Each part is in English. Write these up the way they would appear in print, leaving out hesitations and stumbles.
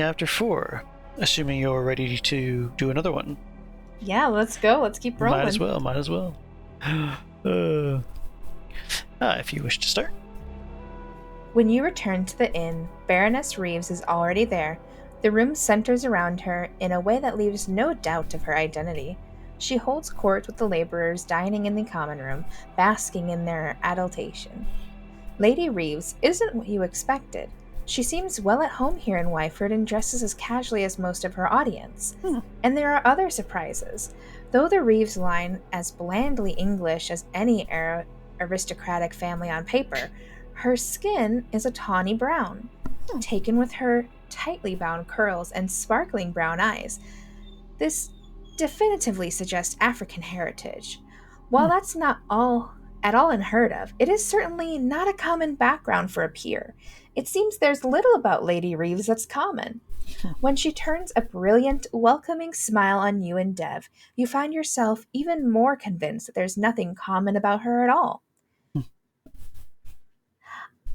Chapter 4. Assuming you're ready to do another one. Yeah, let's go. Let's keep rolling. Might as well. If you wish to start. When you return to the inn, Baroness Reeves is already there. The room centers around her in a way that leaves no doubt of her identity. She holds court with the laborers dining in the common room, basking in their adulation. Lady Reeves isn't what you expected. She seems well at home here in Wyford and dresses as casually as most of her audience. And there are other surprises. Though the Reeves line as blandly English as any aristocratic family on paper, her skin is a tawny brown. Taken with her tightly bound curls and sparkling brown eyes, this definitively suggests African heritage. While that's not at all unheard of, it is certainly not a common background for a peer. It seems there's little about Lady Reeves that's common. When she turns a brilliant, welcoming smile on you and Dev, you find yourself even more convinced that there's nothing common about her at all.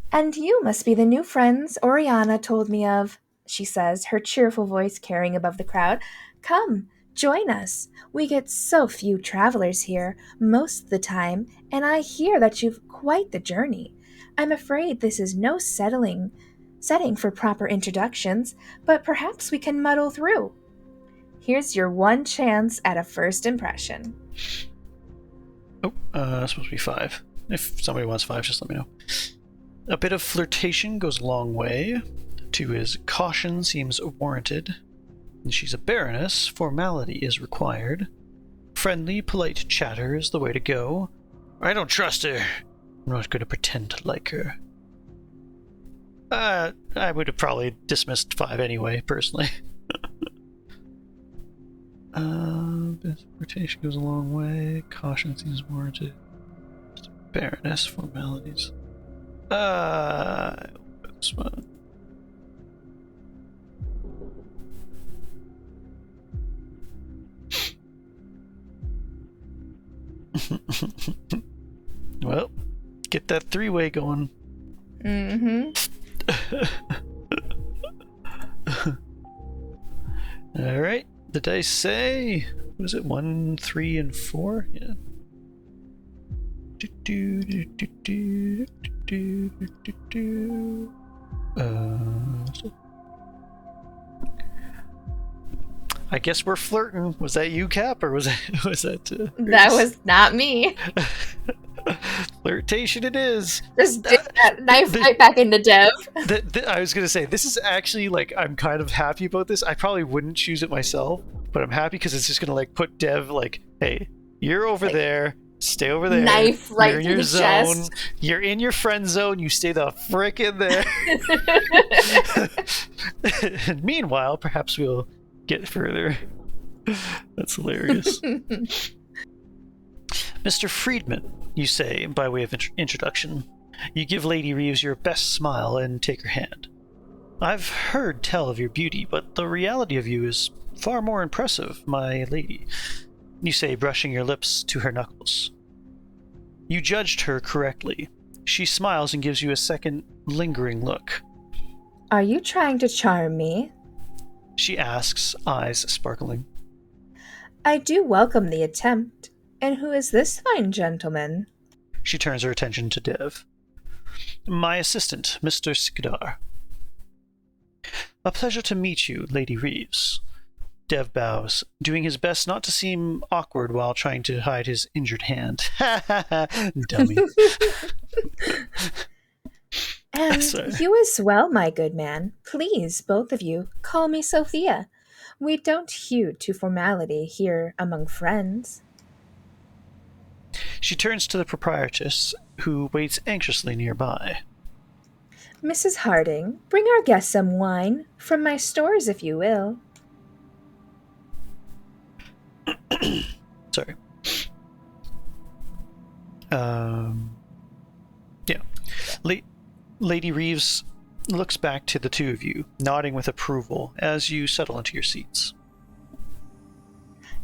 And you must be the new friends Oriana told me of, she says, her cheerful voice carrying above the crowd. Come, join us. We get so few travelers here, most of the time, and I hear that you've quite the journey. I'm afraid this is no setting for proper introductions, but perhaps we can muddle through. Here's your one chance at a first impression. It's supposed to be 5. If somebody wants 5, just let me know. A bit of flirtation goes a long way. 2 is caution seems warranted. And she's a baroness, formality is required. Friendly, polite chatter is the way to go. I don't trust her. I'm not going to pretend to like her. I would have probably dismissed 5 anyway, personally. Flirtation goes a long way. Caution seems warranted. Baroness, formalities. This one. Well, get that 3-way going. Alright, the dice say, what is it, 1, 3, and 4? Yeah. I guess we're flirting. Was that you, Cap, or was that? That was not me. Flirtation it is. Just dig that knife right back into Dev. I was gonna say, this is actually, like, I'm kind of happy about this. I probably wouldn't choose it myself, but I'm happy because it's just gonna, like, put Dev, like, hey, you're over there. Stay over there. Knife right You're in through your the zone. chest. You're in your friend zone. You stay the frick in there. And meanwhile, perhaps we'll get further. That's hilarious. Mr. Friedman, you say, by way of introduction. You give Lady Reeves your best smile and take her hand. I've heard tell of your beauty, but the reality of you is far more impressive, my lady. You say, brushing your lips to her knuckles. You judged her correctly. She smiles and gives you a second, lingering look. Are you trying to charm me? She asks, eyes sparkling. I do welcome the attempt. And who is this fine gentleman? She turns her attention to Dev. My assistant, Mr. Skidar. A pleasure to meet you, Lady Reeves. Dev bows, doing his best not to seem awkward while trying to hide his injured hand. Ha ha ha, dummy. And you as well, my good man. Please, both of you, call me Sophia. We don't hew to formality here among friends. She turns to the proprietress, who waits anxiously nearby. Mrs. Harding, bring our guest some wine, from my stores if you will. Sorry. Yeah. Lady Reeves looks back to the two of you, nodding with approval as you settle into your seats.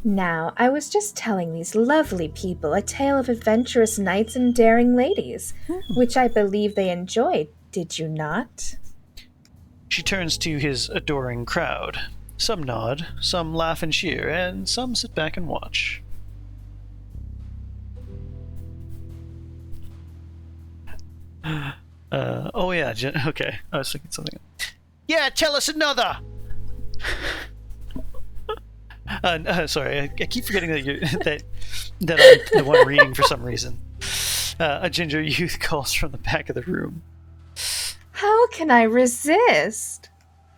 Now, I was just telling these lovely people a tale of adventurous knights and daring ladies, which I believe they enjoyed, did you not? She turns to his adoring crowd. Some nod, some laugh and cheer, and some sit back and watch. Oh yeah, okay. I was thinking something. Yeah, tell us another! Sorry, I keep forgetting that I'm the one reading for some reason. A ginger youth calls from the back of the room. How can I resist?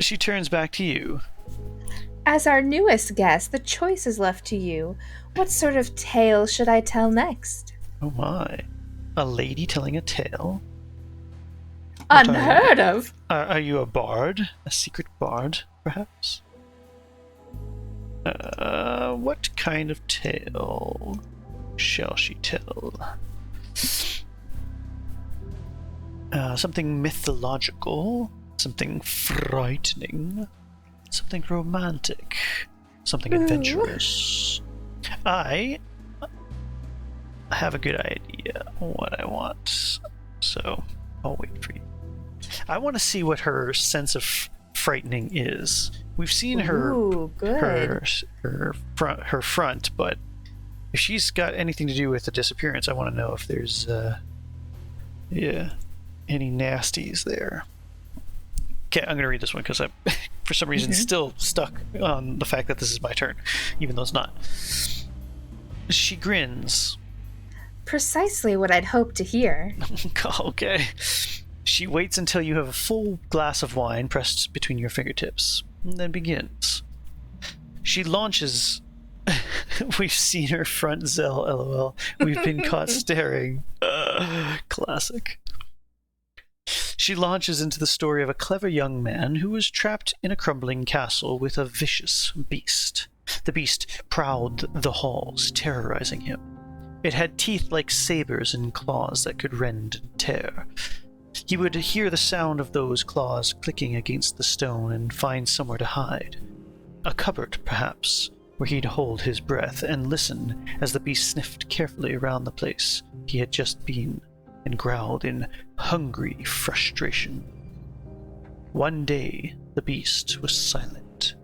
She turns back to you. As our newest guest, the choice is left to you. What sort of tale should I tell next? Oh my. A lady telling a tale? Unheard of! Are you a bard? A secret bard, perhaps? What kind of tale shall she tell? Something mythological, something frightening, something romantic, something adventurous. I have a good idea what I want, so I'll wait for you. I want to see what her sense of frightening is. We've seen her front, but if she's got anything to do with the disappearance, I want to know if there's any nasties there. Okay, I'm going to read this one because I'm, for some reason, still stuck on the fact that this is my turn, even though it's not. She grins. Precisely what I'd hoped to hear. Okay. She waits until you have a full glass of wine pressed between your fingertips, and then begins. She launches. We've seen her front Zell, lol. We've been caught staring. Classic. She launches into the story of a clever young man who was trapped in a crumbling castle with a vicious beast. The beast prowled the halls, terrorizing him. It had teeth like sabers and claws that could rend and tear. He would hear the sound of those claws clicking against the stone and find somewhere to hide. A cupboard, perhaps, where he'd hold his breath and listen as the beast sniffed carefully around the place he had just been and growled in hungry frustration. One day, the beast was silent.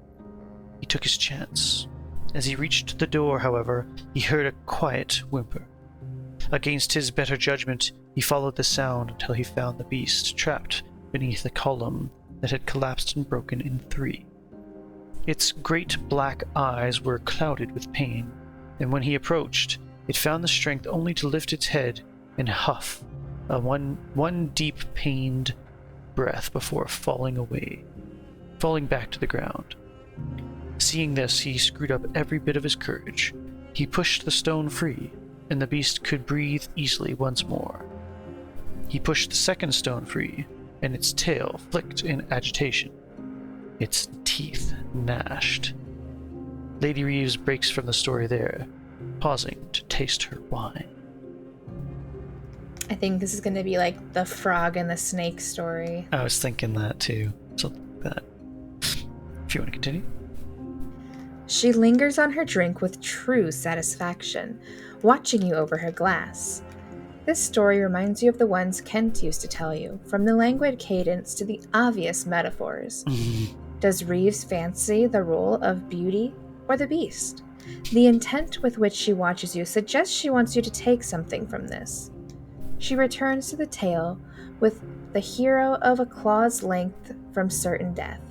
He took his chance. As he reached the door, however, he heard a quiet whimper. Against his better judgment, he followed the sound until he found the beast trapped beneath a column that had collapsed and broken in 3. Its great black eyes were clouded with pain, and when he approached, it found the strength only to lift its head and huff one deep, pained breath before falling back to the ground. Seeing this, he screwed up every bit of his courage. He pushed the stone free, and the beast could breathe easily once more. He pushed the second stone free, and its tail flicked in agitation. Its teeth gnashed. Lady Reeves breaks from the story there, pausing to taste her wine. I think this is going to be like the frog and the snake story. I was thinking that too. Something like that. If you want to continue. She lingers on her drink with true satisfaction, watching you over her glass. This story reminds you of the ones Kent used to tell you, from the languid cadence to the obvious metaphors. Does Reeves fancy the role of beauty or the beast? The intent with which she watches you suggests she wants you to take something from this. She returns to the tale with the hero of a claw's length from certain death.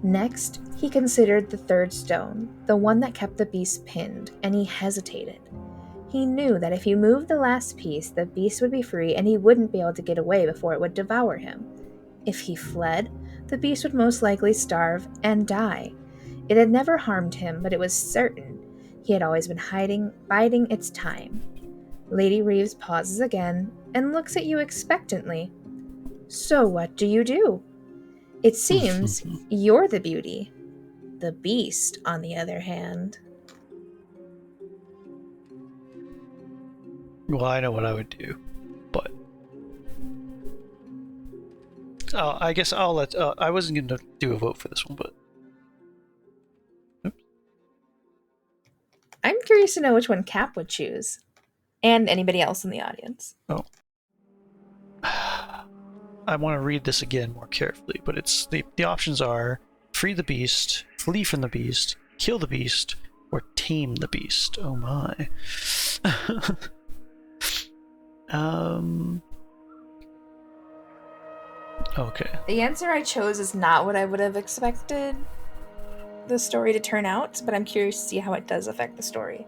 Next, he considered the third stone, the one that kept the beast pinned, and he hesitated. He knew that if he moved the last piece, the beast would be free and he wouldn't be able to get away before it would devour him. If he fled, the beast would most likely starve and die. It had never harmed him, but it was certain he had always been biding its time. Lady Reeves pauses again and looks at you expectantly. So what do you do? It seems you're the beauty. The beast, on the other hand. Well, I know what I would do, but I guess I'll let. I wasn't going to do a vote for this one, but I'm curious to know which one Cap would choose, and anybody else in the audience. Oh, I want to read this again more carefully, but it's the options are free the beast, flee from the beast, kill the beast, or tame the beast. Oh my. Okay. The answer I chose is not what I would have expected the story to turn out, but I'm curious to see how it does affect the story.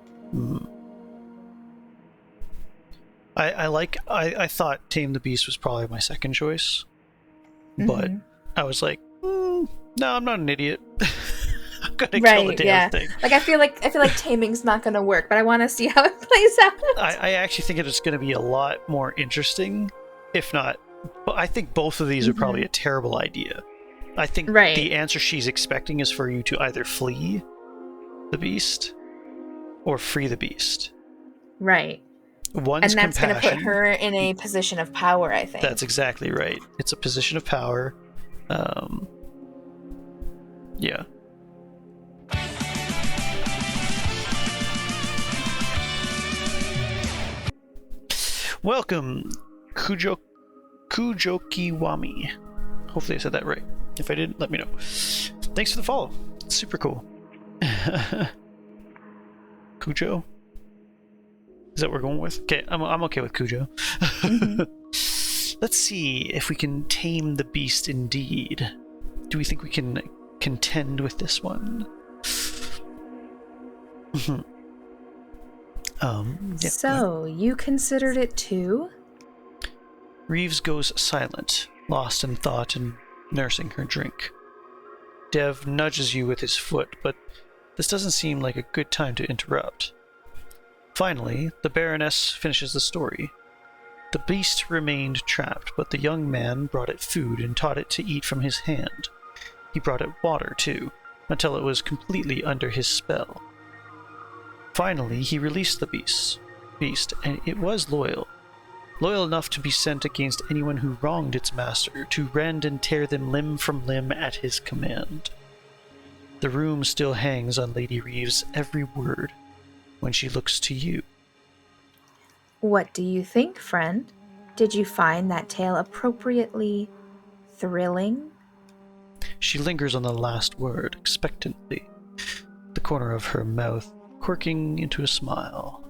I thought Tame the Beast was probably my second choice, but I was like, no, I'm not an idiot. I'm gonna kill the damn thing. Like I feel like taming's not gonna work, but I want to see how it plays out. I actually think it's gonna be a lot more interesting, if not. But I think both of these are probably a terrible idea. I think the answer she's expecting is for you to either flee the beast or free the beast. Right. One's and that's going to put her in a position of power, I think. That's exactly right. It's a position of power. Yeah. Welcome, Kujokiwami. Hopefully I said that right. If I didn't, let me know. Thanks for the follow. It's super cool. Cujo? Is that what we're going with? Okay, I'm okay with Cujo. Let's see if we can tame the beast indeed. Do we think we can contend with this one? Yeah. So, you considered it too? Reeves goes silent, lost in thought and nursing her drink. Dev nudges you with his foot, but this doesn't seem like a good time to interrupt. Finally, the Baroness finishes the story. The beast remained trapped, but the young man brought it food and taught it to eat from his hand. He brought it water, too, until it was completely under his spell. Finally, he released the beast, and it was loyal enough to be sent against anyone who wronged its master, to rend and tear them limb from limb at his command. The room still hangs on Lady Reeves' every word when she looks to you. What do you think, friend? Did you find that tale appropriately thrilling? She lingers on the last word, expectantly, the corner of her mouth quirking into a smile.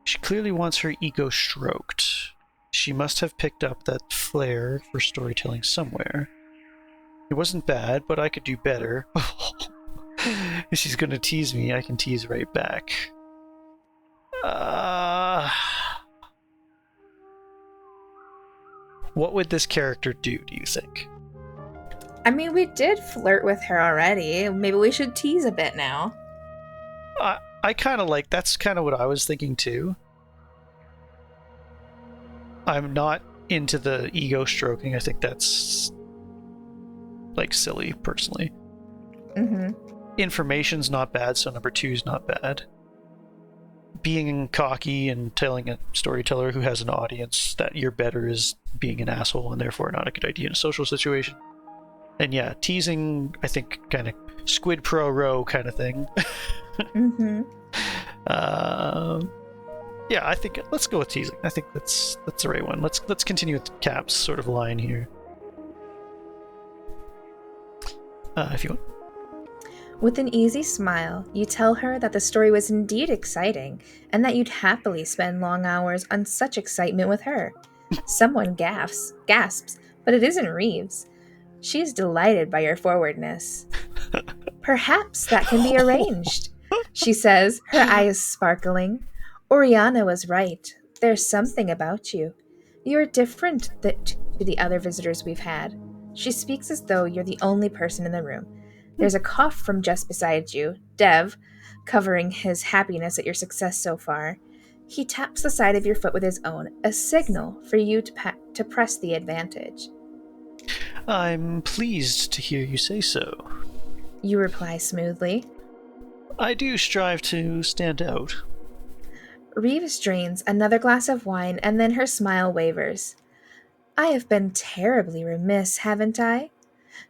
She clearly wants her ego stroked. She must have picked up that flair for storytelling somewhere. It wasn't bad, but I could do better. If she's gonna tease me, I can tease right back. What would this character do you think? I mean, we did flirt with her already. Maybe we should tease a bit now. I kind of like, that's kind of what I was thinking too. I'm not into the ego stroking. I think that's like silly, personally. Information's not bad, so number 2 is not bad. Being cocky and telling a storyteller who has an audience that you're better is being an asshole and therefore not a good idea in a social situation. And yeah, teasing, I think, kind of squid pro row kind of thing. Yeah, I think let's go with teasing. I think that's the right one. Let's continue with Cap's sort of line here. If you want. With an easy smile, you tell her that the story was indeed exciting, and that you'd happily spend long hours on such excitement with her. Someone gasps, but it isn't Reeves. She is delighted by your forwardness. Perhaps that can be arranged, she says, her eyes sparkling. Oriana was right. There's something about you. You're different to the other visitors we've had. She speaks as though you're the only person in the room. There's a cough from just beside you, Dev, covering his happiness at your success so far. He taps the side of your foot with his own, a signal for you to press the advantage. I'm pleased to hear you say so. You reply smoothly. I do strive to stand out. Reeves drains another glass of wine, and then her smile wavers. I have been terribly remiss, haven't I?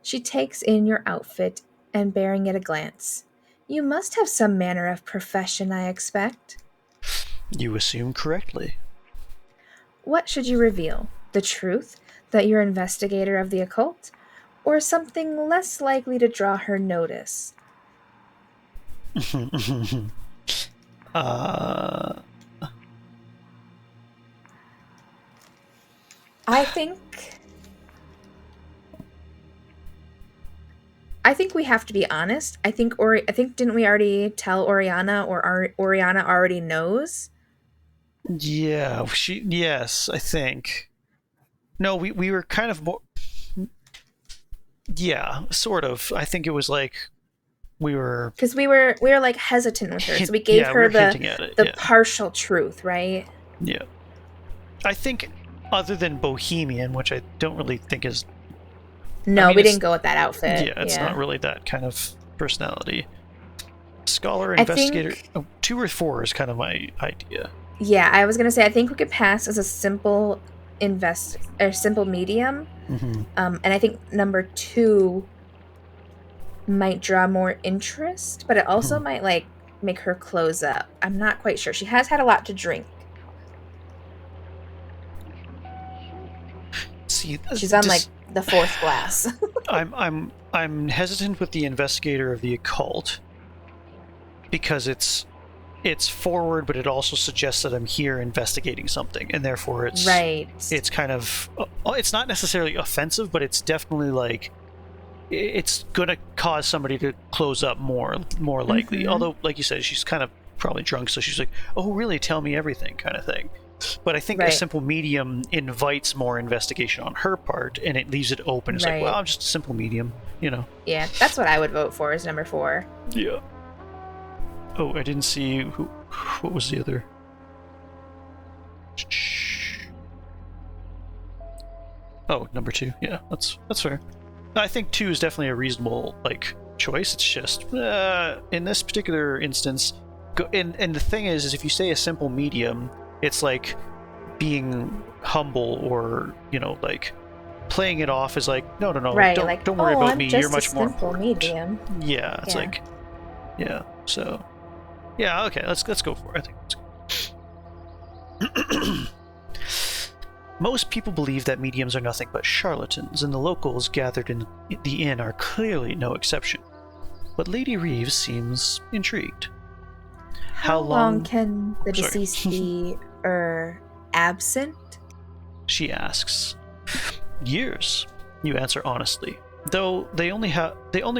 She takes in your outfit and bearing it a glance. You must have some manner of profession, I expect. You assume correctly. What should you reveal? The truth? That you're investigator of the occult? Or something less likely to draw her notice? uh, I think we have to be honest. I think didn't we already tell Oriana, or Oriana already knows? yeah, yes, I think. No, we were kind of more. Yeah, sort of. I think it was like we were. Because we were like hesitant with her, so we gave her the partial truth, right? Yeah. I think other than Bohemian, which I don't really think is. No, we didn't go with that outfit. Yeah, it's not really that kind of personality. Scholar, investigator, 2 or 4 is kind of my idea. Yeah, I was gonna say I think we could pass as a simple simple medium, and I think number 2 might draw more interest, but it also might like make her close up. I'm not quite sure. She has had a lot to drink. See, she's on like the 4th glass. I'm hesitant with the investigator of the occult because it's forward, but it also suggests that I'm here investigating something, and therefore it's right. It's kind of it's not necessarily offensive, but it's definitely like it's gonna cause somebody to close up more likely. Although, like you said, she's kind of probably drunk, so she's like, "Oh, really? Tell me everything," kind of thing. But I think a simple medium invites more investigation on her part, and it leaves it open. It's like, well, I'm just a simple medium, you know. Yeah, that's what I would vote for as number 4. Yeah. Oh, I didn't see who. What was the other? Oh, number 2. Yeah, that's fair. I think 2 is definitely a reasonable choice. It's just in this particular instance, and the thing is if you say a simple medium, it's like being humble, or playing it off as no, right, don't worry about me. You're much more simple medium. Yeah, it's so yeah, okay, let's go for it. I think most people believe that mediums are nothing but charlatans, and the locals gathered in the inn are clearly no exception. But Lady Reeves seems intrigued. How long can the deceased be absent? She asks. Years, you answer honestly. Though they only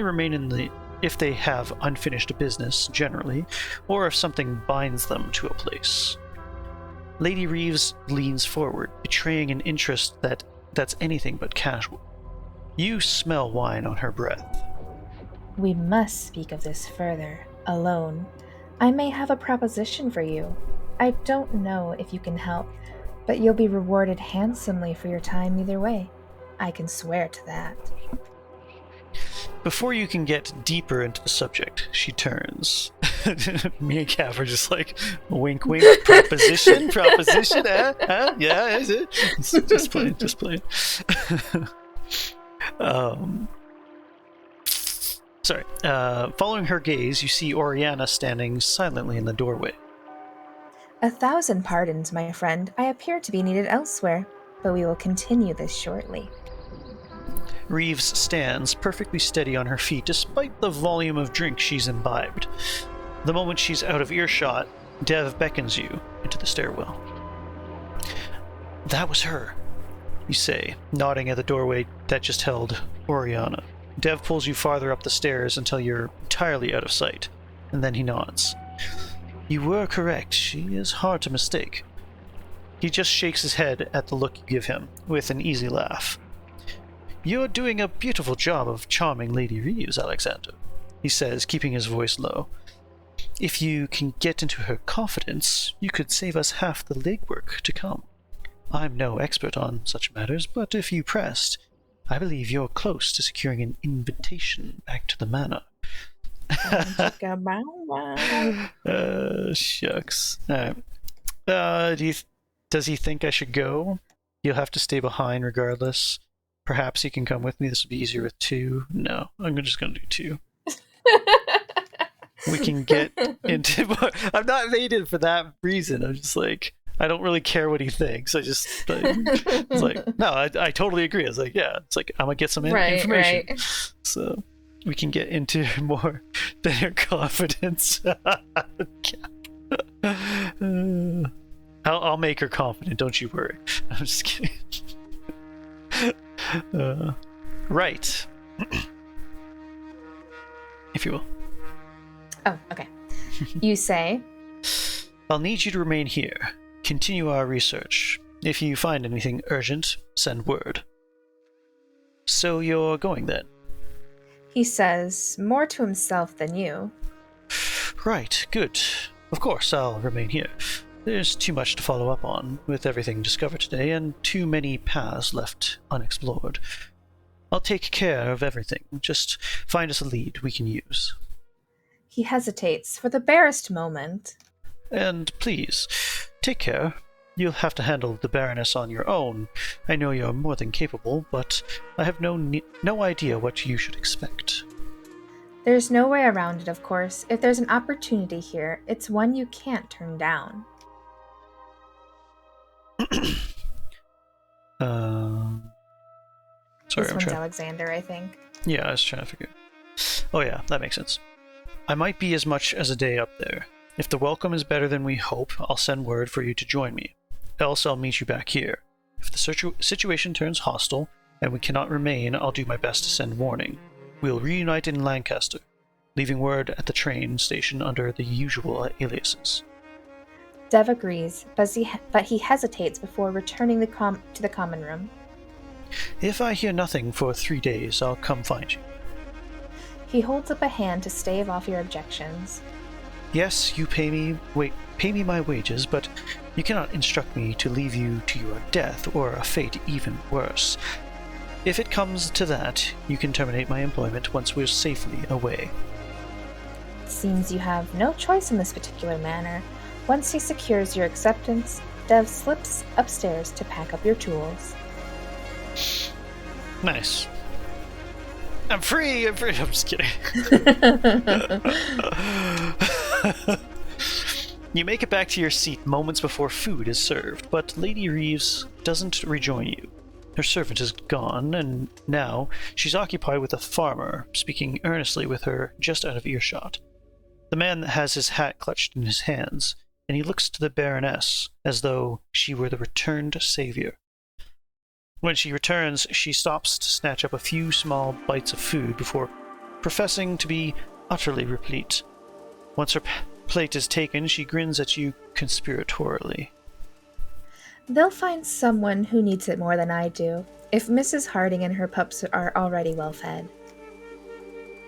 remain if they have unfinished business, generally, or if something binds them to a place. Lady Reeves leans forward, betraying an interest that's anything but casual. You smell wine on her breath. We must speak of this further, alone. I may have a proposition for you. I don't know if you can help, but you'll be rewarded handsomely for your time either way. I can swear to that. Before you can get deeper into the subject, she turns. Me and Cav are just like, wink, wink, proposition, yeah, is it? Just playing. Sorry. Following her gaze, you see Oriana standing silently in the doorway. 1,000 pardons, my friend. I appear to be needed elsewhere, but we will continue this shortly. Reeves stands perfectly steady on her feet despite the volume of drink she's imbibed. The moment she's out of earshot, Dev beckons you into the stairwell. That was her, you say, nodding at the doorway that just held Oriana. Dev pulls you farther up the stairs until you're entirely out of sight, and then he nods. You were correct. She is hard to mistake. He just shakes his head at the look you give him, with an easy laugh. You're doing a beautiful job of charming Lady Reeves, Alexander, he says, keeping his voice low. If you can get into her confidence, you could save us half the legwork to come. I'm no expert on such matters, but if you pressed, I believe you're close to securing an invitation back to the manor. Shucks. Does he think I should go? You'll have to stay behind regardless. Perhaps he can come with me. This would be easier with 2. No, I'm just going to do 2. We can get into... I'm not mated for that reason. I'm just like... I don't really care what he thinks. I just it's like, no, I totally agree. It's like, yeah, it's like I'm gonna get some information, so we can get into more than confidence. I'll make her confident. Don't you worry. I'm just kidding. Right. If you will. Oh, okay. You say, I'll need you to remain here. Continue our research. If you find anything urgent, send word. So you're going then? He says, more to himself than you. Right, good. Of course, I'll remain here. There's too much to follow up on, with everything discovered today, and too many paths left unexplored. I'll take care of everything. Just find us a lead we can use. He hesitates for the barest moment. And please, take care. You'll have to handle the Baroness on your own. I know you're more than capable, but I have no idea what you should expect. There's no way around it, of course. If there's an opportunity here, it's one you can't turn down. Sorry, this one's Alexander, I think. Yeah, I was trying to figure. Oh yeah, that makes sense. I might be as much as a day up there. If the welcome is better than we hope, I'll send word for you to join me. Else I'll meet you back here. If the situation turns hostile, and we cannot remain, I'll do my best to send warning. We'll reunite in Lancaster, leaving word at the train station under the usual aliases. Dev agrees, but he hesitates before returning to the common room. If I hear nothing for 3 days, I'll come find you. He holds up a hand to stave off your objections. Yes, you pay me my wages, but you cannot instruct me to leave you to your death or a fate even worse. If it comes to that, you can terminate my employment once we're safely away. It seems you have no choice in this particular manner. Once he secures your acceptance, Dev slips upstairs to pack up your tools. Nice. I'm free! I'm just kidding. You make it back to your seat moments before food is served, but Lady Reeves doesn't rejoin you. Her servant is gone, and now she's occupied with a farmer, speaking earnestly with her just out of earshot. The man has his hat clutched in his hands, and he looks to the Baroness as though she were the returned savior. When she returns, she stops to snatch up a few small bites of food before professing to be utterly replete. Once her plate is taken, she grins at you conspiratorially. They'll find someone who needs it more than I do, if Mrs. Harding and her pups are already well fed.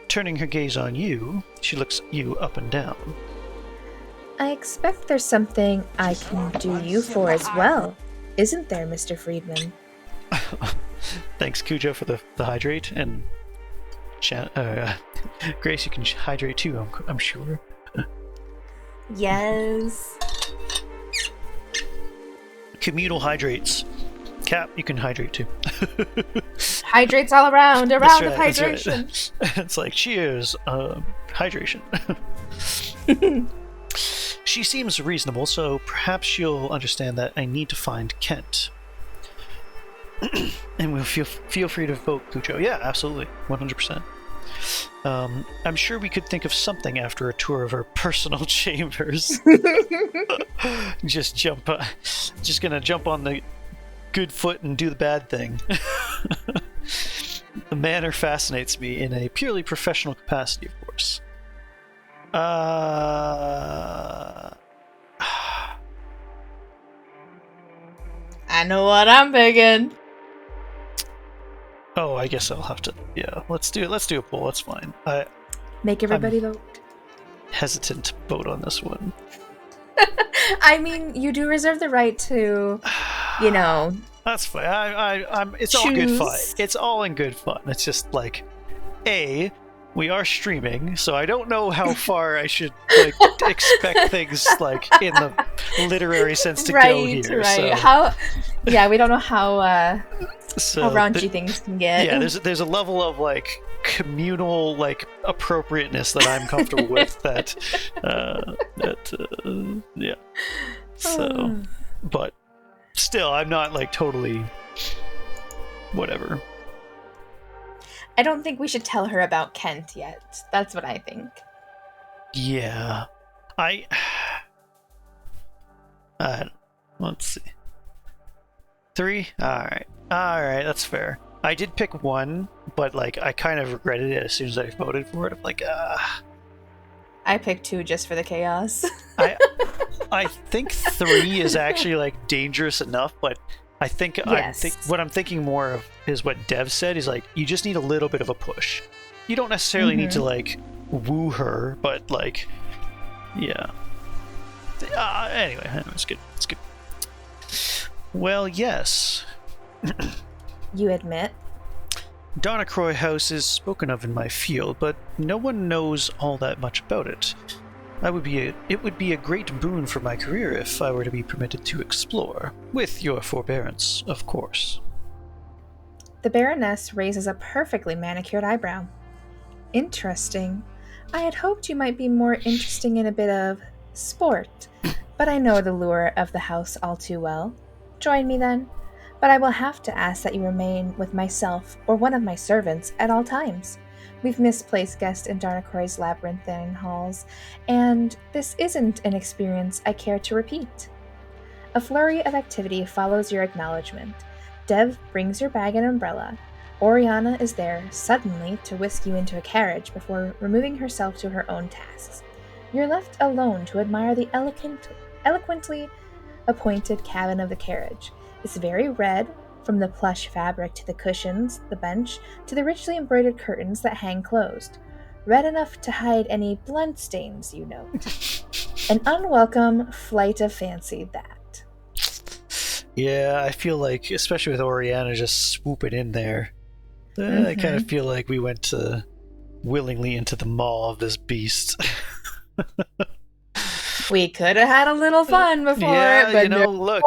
Turning her gaze on you, she looks you up and down. I expect there's something I can do you for as well, isn't there, Mr. Friedman? Thanks, Cujo, for the hydrate, and Grayce, you can hydrate too, I'm sure. Yes. Communal hydrates. Cap, you can hydrate too. Hydrates all around of hydration. Right. It's like, cheers, hydration. She seems reasonable, so perhaps she'll understand that I need to find Kent. And we'll feel free to vote, Cujo. Yeah, absolutely, 100%. I'm sure we could think of something after a tour of her personal chambers. Just gonna jump on the good foot and do the bad thing. The manor fascinates me in a purely professional capacity, of course. I know what I'm picking. Oh, I guess I'll have to. Yeah, let's do a poll. That's fine. Make everybody vote. Hesitant to vote on this one. I mean, you do reserve the right to, you know. That's fine. I'm. It's choose. All good fun. It's all in good fun. It's just like, we are streaming, so I don't know how far I should expect things in the literary sense to go here. Right. So. We don't know how raunchy things can get. Yeah, there's a level of communal appropriateness that I'm comfortable with. Yeah. So, but still, I'm not like totally whatever. I don't think we should tell her about Kent yet. That's what I think. Yeah. Let's see. 3? Alright, that's fair. I did pick 1, but like I kind of regretted it as soon as I voted for it. I'm like, I picked 2 just for the chaos. I think 3 is actually like dangerous enough, but I think yes. what I'm thinking more of is what Dev said, is like you just need a little bit of a push. You don't necessarily need to like woo her, but like, yeah. Anyway, it's good. It's good. Well, yes. You admit? Donacroy House is spoken of in my field, but no one knows all that much about it. It would be a great boon for my career if I were to be permitted to explore, with your forbearance, of course. The Baroness raises a perfectly manicured eyebrow. Interesting. I had hoped you might be more interesting in a bit of sport, but I know the lure of the house all too well. Join me then, but I will have to ask that you remain with myself or one of my servants at all times. We've misplaced guests in Darnacroy's labyrinthine halls, and this isn't an experience I care to repeat. A flurry of activity follows your acknowledgement. Dev brings your bag and umbrella. Oriana is there suddenly to whisk you into a carriage before removing herself to her own tasks. You're left alone to admire the eloquently appointed cabin of the carriage. It's very red, from the plush fabric to the cushions, the bench, to the richly embroidered curtains that hang closed. Red enough to hide any blood stains, you note. An unwelcome flight of fancy, that. Yeah, I feel like, especially with Oriana just swooping in there, I kind of feel like we went willingly into the maw of this beast. We could have had a little fun before yeah, it, but look,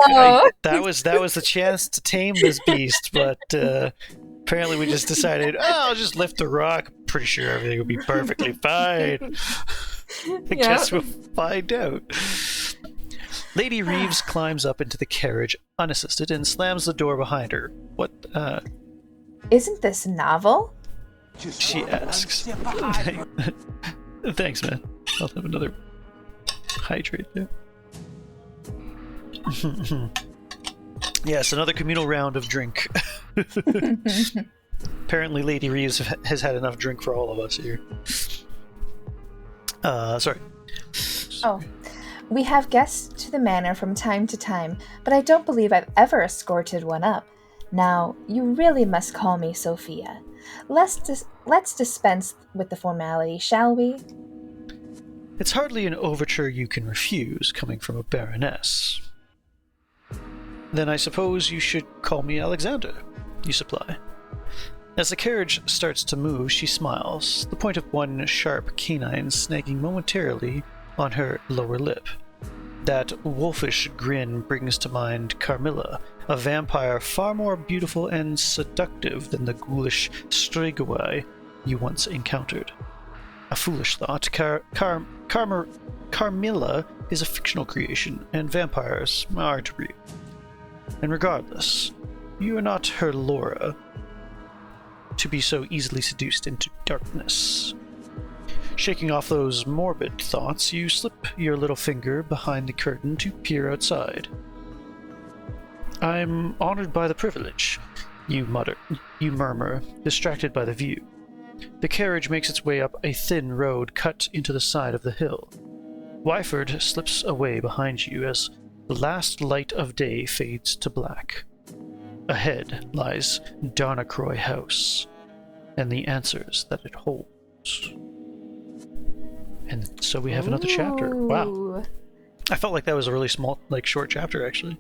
that was the chance to tame this beast, but apparently we just decided, I'll just lift the rock. Pretty sure everything will be perfectly fine. I guess we'll find out. Lady Reeves climbs up into the carriage unassisted and slams the door behind her. What, Isn't this novel? She asks. Thanks, man. I'll have another hydrate there. Yes, another communal round of drink. Apparently Lady Reeves has had enough drink for all of us here. Sorry. Oh. We have guests to the manor from time to time, but I don't believe I've ever escorted one up. Now, you really must call me Sophia. Let's dispense with the formality, shall we? It's hardly an overture you can refuse, coming from a baroness. Then I suppose you should call me Alexander, you supply. As the carriage starts to move, she smiles, the point of one sharp canine snagging momentarily on her lower lip. That wolfish grin brings to mind Carmilla, a vampire far more beautiful and seductive than the ghoulish Strigoi you once encountered. A foolish thought. Carmilla is a fictional creation, and vampires aren't real. And regardless, you are not her Laura, to be so easily seduced into darkness. Shaking off those morbid thoughts, you slip your little finger behind the curtain to peer outside. I'm honored by the privilege, you murmur, distracted by the view. The carriage makes its way up a thin road cut into the side of the hill. Wyford slips away behind you as the last light of day fades to black. Ahead lies Darnacroy House, and the answers that it holds. And so we have another chapter. Wow. I felt like that was a really small, short chapter, actually.